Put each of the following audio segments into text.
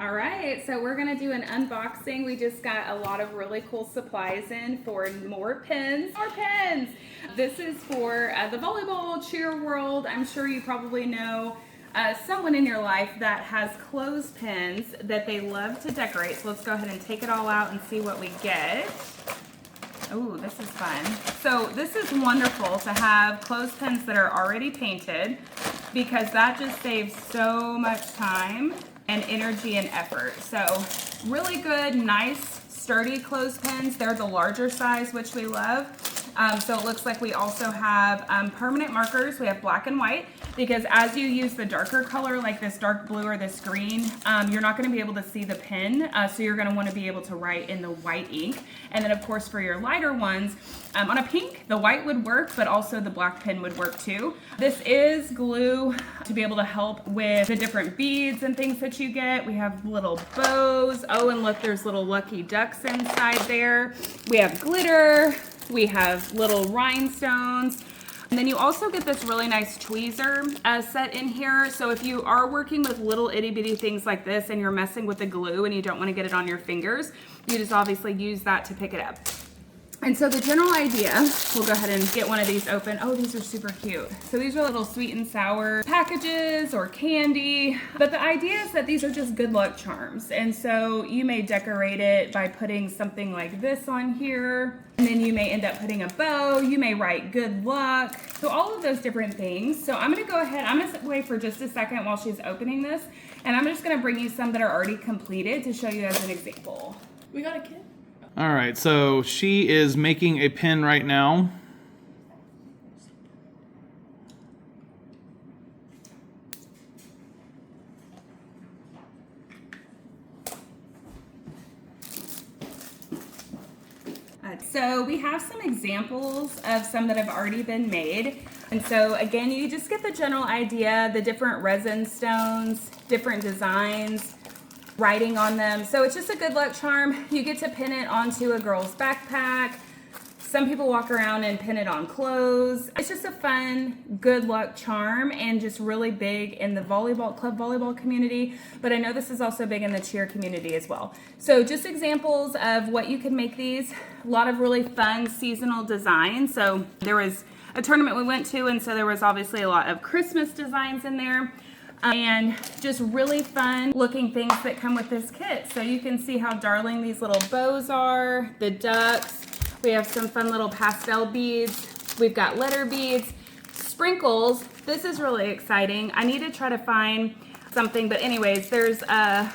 All right, so we're gonna do an unboxing. We just got a lot of really cool supplies in for more pins. More pins! This is for the volleyball cheer world. I'm sure you probably know someone in your life that has clothespins that they love to decorate. So let's go ahead and take it all out and see what we get. Oh, this is fun. So this is wonderful to have clothespins that are already painted because that just saves so much time and energy and effort. So really good, nice, sturdy clothespins. They're the larger size, which we love. So it looks like we also have permanent markers. We have black and white because as you use the darker color, like this dark blue or this green, you're not gonna be able to see the pen. So you're gonna wanna be able to write in the white ink. And then of course for your lighter ones, on a pink, the white would work, but also the black pen would work too. This is glue to be able to help with the different beads and things that you get. We have little bows. Oh, and look, there's little lucky ducks inside there. We have glitter. We have little rhinestones. And then you also get this really nice tweezer set in here. So if you are working with little itty bitty things like this and you're messing with the glue and you don't want to get it on your fingers, you just obviously use that to pick it up. And so the general idea, we'll go ahead and get one of these open. Oh, these are super cute. So these are little sweet and sour packages or candy. But the idea is that these are just good luck charms. And so you may decorate it by putting something like this on here. And then you may end up putting a bow. You may write good luck. So all of those different things. So I'm gonna go ahead, I'm gonna wait for just a second while she's opening this. And I'm just gonna bring you some that are already completed to show you as an example. We got a kit. All right, so she is making a pin right now. So we have some examples of some that have already been made. And so again, you just get the general idea, the different resin stones, different designs, writing on them. So it's just a good luck charm. You get to pin it onto a girl's backpack. Some people walk around and pin it on clothes. It's just a fun, good luck charm and just really big in the volleyball, club volleyball community. But I know this is also big in the cheer community as well. So just examples of what you can make these. A lot of really fun seasonal designs. So there was a tournament we went to, and so there was obviously a lot of Christmas designs in there. And just really fun looking things that come with this kit. So you can see how darling these little bows are, the ducks. We have some fun little pastel beads. We've got letter beads, sprinkles. This is really exciting. I need to try to find something, but anyways, there's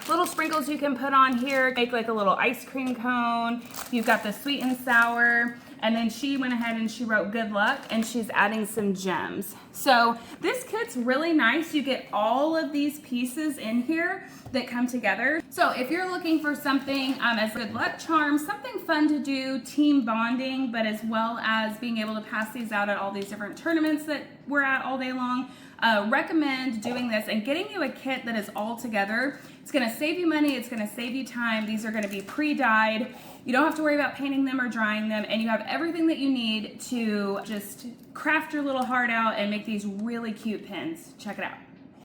little sprinkles you can put on here, make like a little ice cream cone. You've got the sweet and sour. And then she went ahead and she wrote good luck and she's adding some gems. So this kit's really nice. You get all of these pieces in here that come together. So if you're looking for something as good luck charm, something fun to do, team bonding, but as well as being able to pass these out at all these different tournaments that we're at all day long, recommend doing this and getting you a kit that is all together. It's gonna save you money, it's gonna save you time. These are gonna be pre-dyed. You don't have to worry about painting them or drying them, and you have everything that you need to just craft your little heart out and make these really cute pins. Check it out.